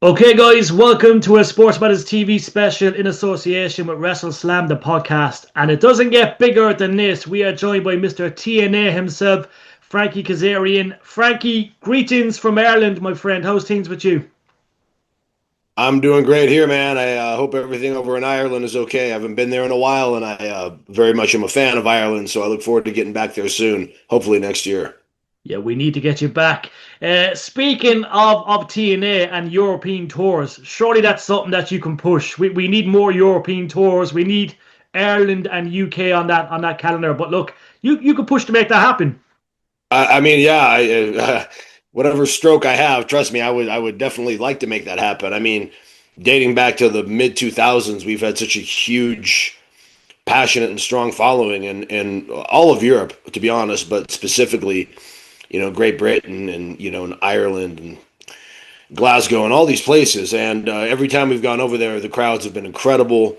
Okay, guys, welcome to a Sports Matters TV special in association with WrestleSlam, the podcast. And it doesn't get bigger than this. We are joined by Mr. TNA himself, Frankie Kazarian. Frankie, greetings from Ireland, my friend. How's things with you? I'm doing great here, man. I hope everything over in Ireland is okay. I haven't been there in a while, and I very much am a fan of Ireland, so I look forward to getting back there soon, hopefully next year. Yeah, we need to get you back. Speaking of TNA and European tours, surely that's something that you can push. We need more European tours. We need Ireland and UK on that calendar. But look, you could push to make that happen. Yeah, whatever stroke I have, trust me, I would definitely like to make that happen. I mean, dating back to the mid 2000s, we've had such a huge, passionate, and strong following in all of Europe, to be honest, but specifically, Great Britain and in Ireland and Glasgow and all these places. And every time we've gone over there, the crowds have been incredible.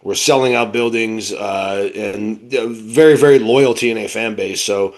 We're selling out buildings and very, very loyal TNA fan base. So,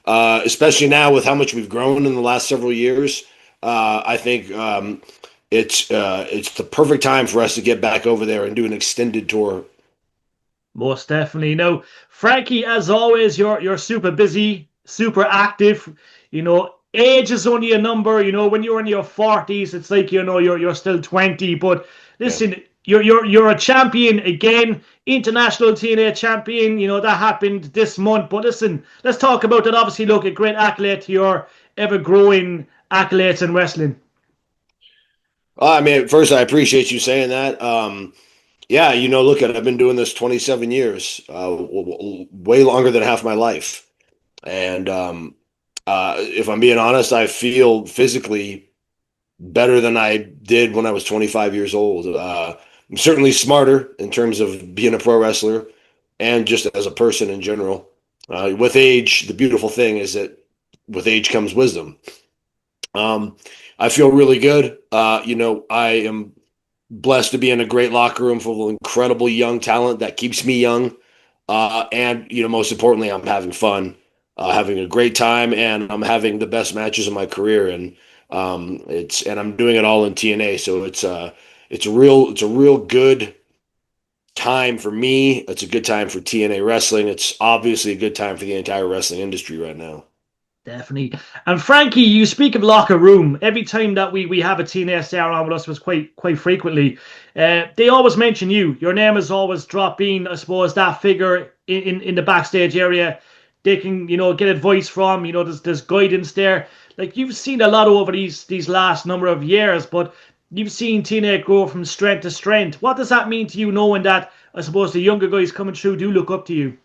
especially now with how much we've grown in the last several years, I think it's the perfect time for us to get back over there and do an extended tour. Most definitely. Now, Frankie, as always, you're super busy, super active. Age is only a number. When you're in your 40s, it's like you're still 20. But Yeah. listen, you're a champion again, international TNA champion. That happened this month. But listen, let's talk about that. Obviously, look, a great accolade to your ever growing accolades in wrestling. I mean, first, I appreciate you saying that. Yeah, look at it. I've been doing this 27 years, way longer than half my life. And if I'm being honest, I feel physically better than I did when I was 25 years old. I'm certainly smarter in terms of being a pro wrestler and just as a person in general. With age, the beautiful thing is that with age comes wisdom. Um, I feel really good. I am blessed to be in a great locker room full of incredible young talent that keeps me young. And most importantly, I'm having fun, having a great time, and I'm having the best matches of my career. And I'm doing it all in TNA, so it's a real good time for me. It's a good time for TNA wrestling. It's obviously a good time for the entire wrestling industry right now. Definitely. And Frankie, you speak of locker room. Every time that we have a TNA star on with us, was quite frequently, they always mention you. Your name is always dropped in, I suppose, that figure in the backstage area. They can, get advice from, there's guidance there. Like you've seen a lot over these last number of years, but you've seen TNA grow from strength to strength. What does that mean to you, knowing that I suppose the younger guys coming through do look up to you?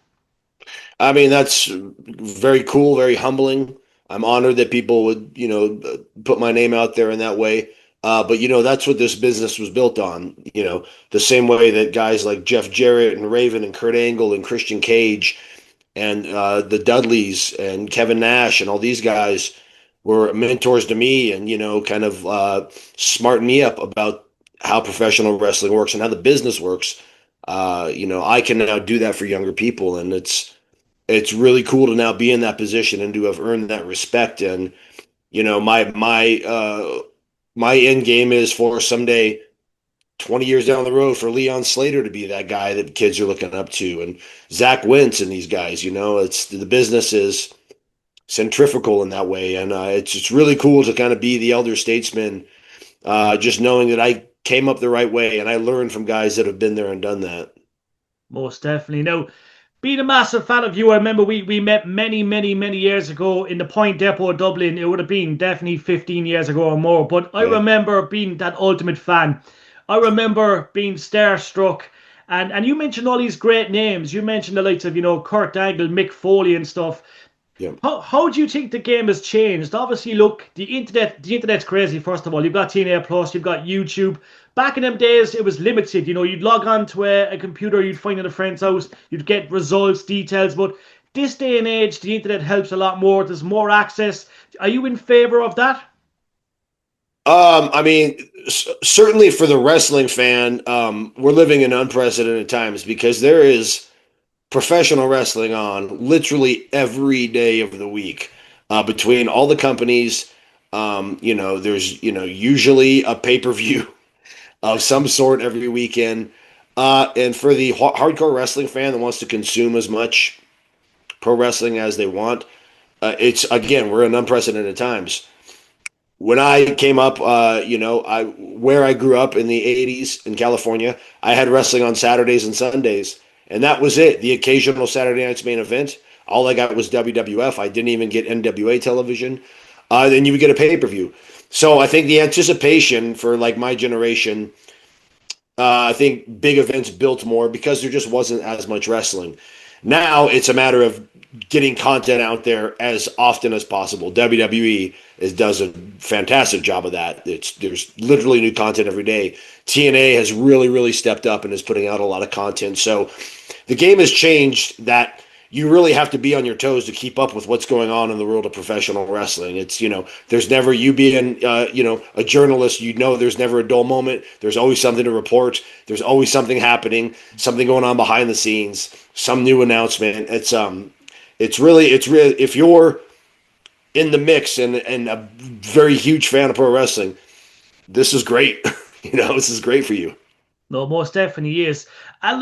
I mean, that's very cool, very humbling. I'm honored that people would, put my name out there in that way. But that's what this business was built on. The same way that guys like Jeff Jarrett and Raven and Kurt Angle and Christian Cage and the Dudleys and Kevin Nash and all these guys were mentors to me and kind of smarten me up about how professional wrestling works and how the business works. I can now do that for younger people, and it's really cool to now be in that position and to have earned that respect. And my end game is for someday, 20 years down the road, for Leon Slater to be that guy that kids are looking up to, and Zach Wentz and these guys. It's the business is centrifugal in that way, and it's really cool to kind of be the elder statesman, just knowing that I came up the right way and I learned from guys that have been there and done that. Most definitely. Now, being a massive fan of you, I remember we met many years ago in the Point Depot, Dublin. It would have been definitely 15 years ago or more. But I Yeah. remember being that ultimate fan. I remember being starstruck. And you mentioned all these great names. You mentioned the likes of, Kurt Angle, Mick Foley and stuff. Yeah. How do you think the game has changed? Obviously, look, the internet's crazy. First of all, you've got TNA Plus, you've got YouTube. Back in them days, it was limited. You'd log on to a computer, you'd find at a friend's house, you'd get results, details. But this day and age, the internet helps a lot more. There's more access. Are you in favor of that? I mean, certainly for the wrestling fan, we're living in unprecedented times because there is professional wrestling on literally every day of the week, between all the companies. There's usually a pay-per-view of some sort every weekend. And for the hardcore wrestling fan that wants to consume as much pro wrestling as they want, it's again, we're in unprecedented times. When I came up, I where I grew up in the '80s in California, I had wrestling on Saturdays and Sundays, and that was it. The occasional Saturday night's main event. All I got was WWF. I didn't even get NWA television. Then you would get a pay per view. So I think the anticipation for like my generation, I think big events built more because there just wasn't as much wrestling. Now it's a matter of getting content out there as often as possible. WWE does a fantastic job of that. There's literally new content every day. TNA has really, really stepped up and is putting out a lot of content. So the game has changed that you really have to be on your toes to keep up with what's going on in the world of professional wrestling. It's, there's never, you being, a journalist, there's never a dull moment. There's always something to report. There's always something happening, something going on behind the scenes, some new announcement. It's really, if you're in the mix and a very huge fan of pro wrestling, this is great. This is great for you. No, most definitely is. And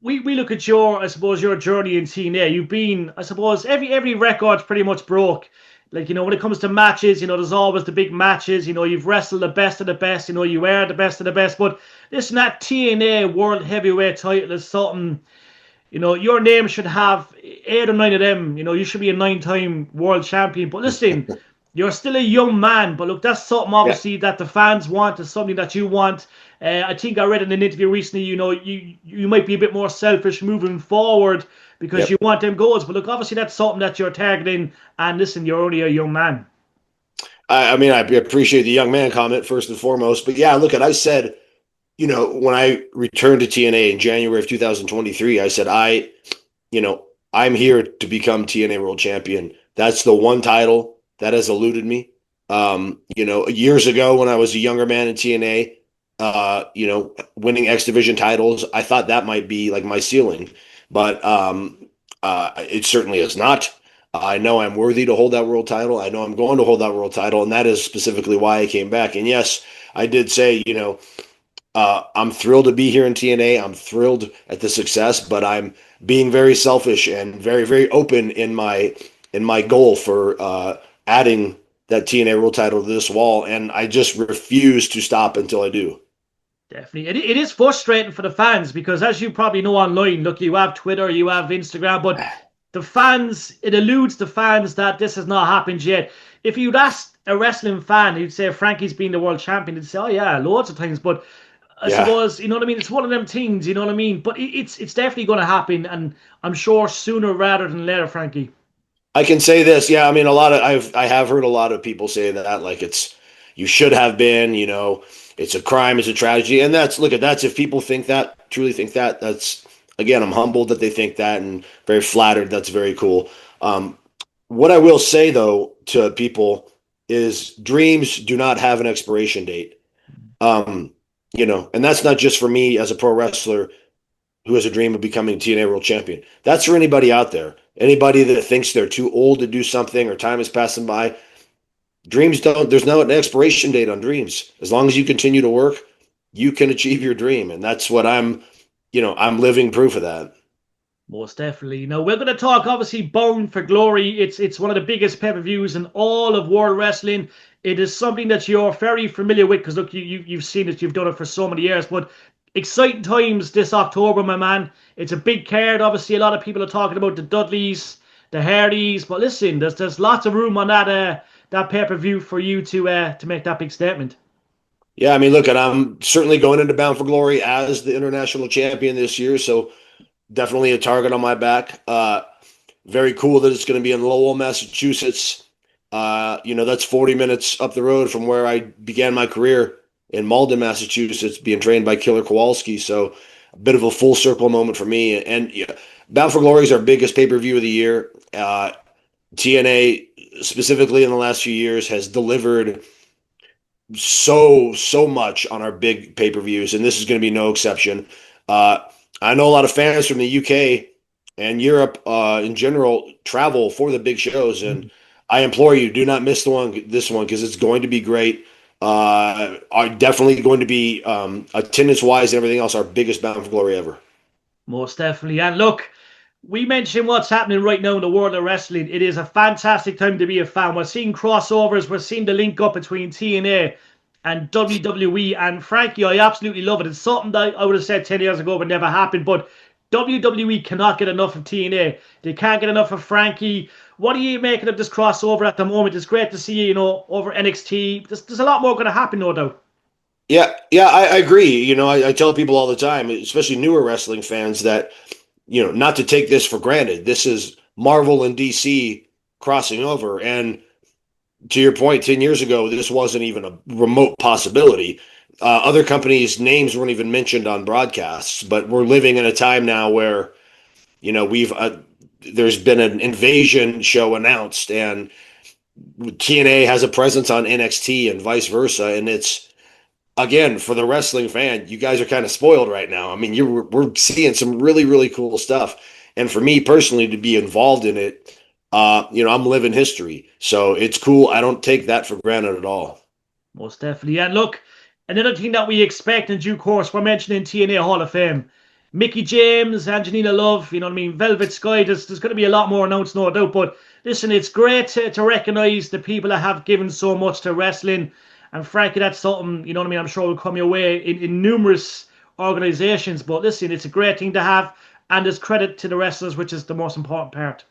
we look at your journey in TNA. You've been, I suppose, every record's pretty much broke. When it comes to matches, there's always the big matches. You've wrestled the best of the best. You are the best of the best. But listen, that TNA World Heavyweight title is something. Your name should have 8 or 9 of them. You should be a 9-time world champion. But listen, you're still a young man. But look, that's something obviously that the fans want. It's something that you want. I think I read in an interview recently, you might be a bit more selfish moving forward because you want them goals. But look, obviously that's something that you're targeting. And listen, you're only a young man. I appreciate the young man comment first and foremost. But yeah, look, I said, when I returned to TNA in January of 2023, I said, I'm here to become TNA World Champion. That's the one title that has eluded me. Years ago when I was a younger man in TNA, winning X Division titles, I thought that might be like my ceiling, but it certainly is not. I know I'm worthy to hold that world title. I know I'm going to hold that world title, and that is specifically why I came back. And yes, I did say, I'm thrilled to be here in TNA. I'm thrilled at the success, but I'm being very selfish and very, very open in my goal for adding that TNA world title to this wall, and I just refuse to stop until I do. Definitely. It is frustrating for the fans because, as you probably know online, look, you have Twitter, you have Instagram, but the fans, it eludes the fans that this has not happened yet. If you'd ask a wrestling fan, who'd say Frankie's been the world champion, they'd say, oh yeah, loads of times, but I suppose, you know what I mean? It's one of them things, you know what I mean? But it's definitely going to happen, and I'm sure sooner rather than later, Frankie. I can say this, yeah. I mean, I have heard a lot of people say that, like you should have been, it's a crime, it's a tragedy, and that's if people truly think that, that's again, I'm humbled that they think that, and very flattered. That's very cool. What I will say though to people is, dreams do not have an expiration date. And that's not just for me as a pro wrestler who has a dream of becoming TNA World Champion. That's for anybody out there. Anybody that thinks they're too old to do something or time is passing by. There's no an expiration date on dreams. As long as you continue to work, you can achieve your dream. And that's what I'm living proof of that. Most definitely. Now, we're going to talk, obviously, Bound for Glory. It's one of the biggest pay-per-views in all of World Wrestling. It is something that you're very familiar with because, look, you've seen it. You've done it for so many years. But exciting times this October, my man. It's a big card. Obviously, a lot of people are talking about the Dudleys, the Hardys. But listen, there's lots of room on that pay-per-view for you to make that big statement. Yeah, I mean, look, and I'm certainly going into Bound for Glory as the international champion this year. So definitely a target on my back. Very cool that it's going to be in Lowell, Massachusetts. That's 40 minutes up the road from where I began my career in Malden, Massachusetts, being trained by Killer Kowalski. So a bit of a full circle moment for me. And Bound for Glory is our biggest pay-per-view of the year. TNA, specifically in the last few years, has delivered so much on our big pay-per-views, and this is going to be no exception. I know a lot of fans from the UK and Europe in general travel for the big shows, and I implore you, do not miss this one, because it's going to be great. Are definitely going to be, attendance wise and everything else, our biggest Bound for Glory ever. Most definitely. And look, we mentioned what's happening right now in the world of wrestling. It is a fantastic time to be a fan. We're seeing crossovers. We're seeing the link up between TNA and WWE. And frankly, I absolutely love it. It's something that I would have said 10 years ago would never happen. But WWE cannot get enough of TNA. They can't get enough of Frankie. What are you making of this crossover at the moment? It's great to see you, over NXT. There's a lot more going to happen, no doubt. Yeah, I agree. I tell people all the time, especially newer wrestling fans, that not to take this for granted. This is Marvel and DC crossing over. And to your point, 10 years ago, this wasn't even a remote possibility. Other companies' names weren't even mentioned on broadcasts, but we're living in a time now where, there's been an Invasion show announced, and TNA has a presence on NXT and vice versa. And it's, again, for the wrestling fan, you guys are kind of spoiled right now. I mean, we're seeing some really, really cool stuff. And for me personally, to be involved in it, I'm living history. So it's cool. I don't take that for granted at all. Most definitely. And look, another thing that we expect in due course, we're mentioning TNA Hall of Fame. Mickie James, Angelina Love, Velvet Sky. There's going to be a lot more announced, no doubt. But listen, it's great to recognize the people that have given so much to wrestling. And frankly, that's something, I'm sure will come your way in numerous organizations. But listen, it's a great thing to have. And there's credit to the wrestlers, which is the most important part.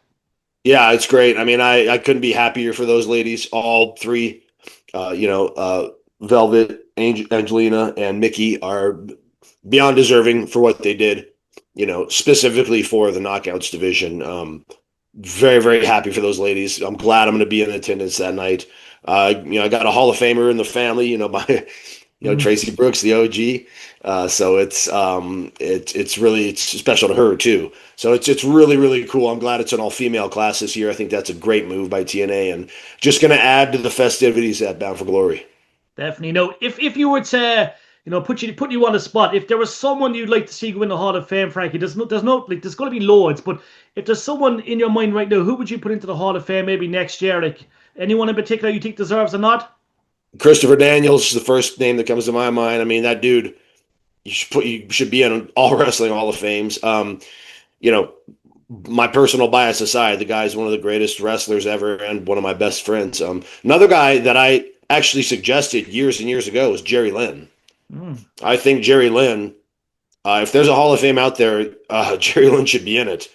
Yeah, it's great. I mean, I couldn't be happier for those ladies. All three, Velvet, Angelina, and Mickie are beyond deserving for what they did, specifically for the Knockouts division. Very, very happy for those ladies. I'm glad I'm going to be in attendance that night. I got a Hall of Famer in the family, by Tracy Brooks, the OG. So it's special to her too. So it's really, really cool. I'm glad it's an all-female class this year. I think that's a great move by TNA, and just going to add to the festivities at Bound for Glory. Definitely. No, if you were to, put you on the spot, if there was someone you'd like to see go in the Hall of Fame, Frankie, there's going to be loads, but if there's someone in your mind right now, who would you put into the Hall of Fame maybe next year? Like anyone in particular you think deserves a nod? Christopher Daniels is the first name that comes to my mind. I mean, that dude, you should be in all wrestling Hall of Fames. My personal bias aside, the guy's one of the greatest wrestlers ever and one of my best friends. Another guy that I actually suggested years and years ago was Jerry Lynn. I think Jerry Lynn, if there's a Hall of Fame out there, Jerry Lynn should be in it,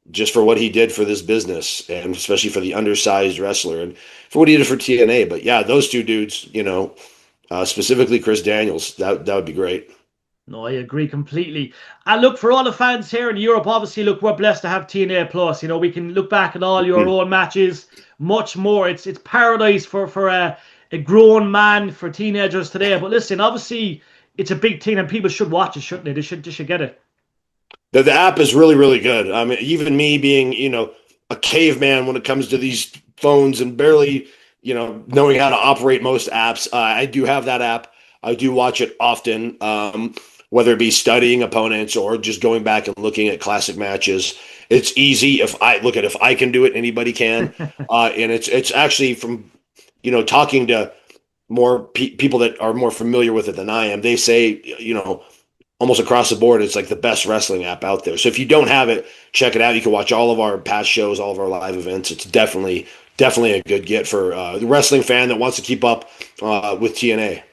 just for what he did for this business, and especially for the undersized wrestler and for what he did for TNA. But yeah, those two dudes, specifically Chris Daniels, that would be great. No, I agree completely. And look, for all the fans here in Europe, obviously, look, we're blessed to have TNA Plus. We can look back at all your own matches, much more. It's paradise for a grown man, for teenagers today. But listen, obviously, it's a big thing, and people should watch it, shouldn't they? They should get it. The app is really, really good. I mean, even me being, a caveman when it comes to these phones and barely, knowing how to operate most apps, I do have that app. I do watch it often, whether it be studying opponents or just going back and looking at classic matches. It's easy. If I can do it, anybody can. And it's actually from, talking to more people that are more familiar with it than I am. They say, almost across the board, it's like the best wrestling app out there. So if you don't have it, check it out. You can watch all of our past shows, all of our live events. It's definitely a good get for the wrestling fan that wants to keep up with TNA.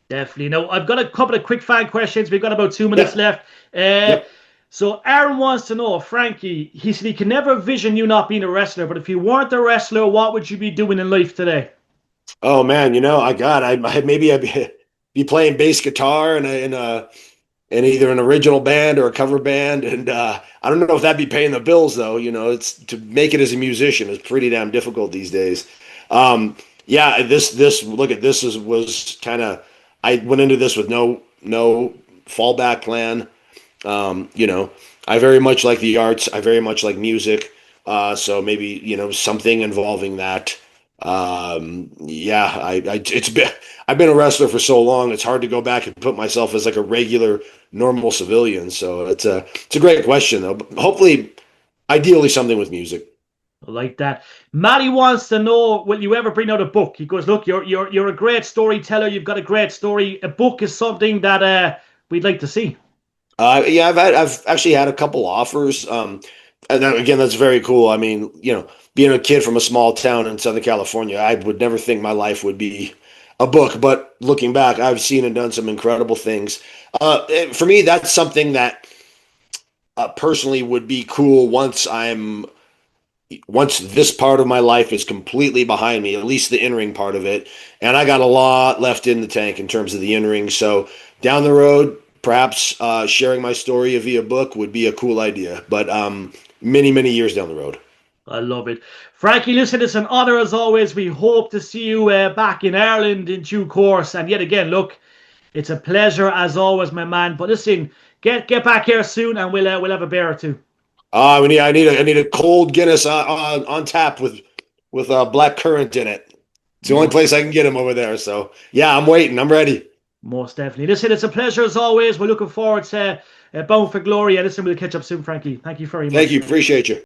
Definitely. Now, I've got a couple of quick fan questions. We've got about 2 minutes left. So Aaron wants to know, Frankie, he said he can never vision you not being a wrestler, but if you weren't a wrestler, what would you be doing in life today? Oh man, I'd be playing bass guitar in either an original band or a cover band, and I don't know if that'd be paying the bills though. It's to make it as a musician is pretty damn difficult these days. Was kind of, I went into this with no fallback plan. I very much like the arts. I very much like music. So maybe something involving that. I've been a wrestler for so long, it's hard to go back and put myself as like a regular, normal civilian. So it's a great question though. But hopefully, ideally something with music. I like that. Matty wants to know, will you ever bring out a book? He goes, look, you're a great storyteller. You've got a great story. A book is something that we'd like to see. Yeah, I've actually had a couple offers. And again, that's very cool. I mean, being a kid from a small town in Southern California, I would never think my life would be a book. But looking back, I've seen and done some incredible things. For me, that's something that personally would be cool once this part of my life is completely behind me, at least the in-ring part of it, and I got a lot left in the tank in terms of the in-ring. So down the road, perhaps sharing my story via book would be a cool idea, but many, many years down the road. I love it. Frankie, listen, it's an honor as always. We hope to see you back in Ireland in due course. And yet again, look, it's a pleasure as always, my man. But listen, get back here soon and we'll have a beer or two. I need a cold Guinness on tap with black currant in it. It's the only place I can get them over there. So yeah, I'm waiting. I'm ready. Most definitely. Listen, it's a pleasure as always. We're looking forward to Bound for Glory. And listen, we'll catch up soon, Frankie. Thank you very much. Thank you. Appreciate you.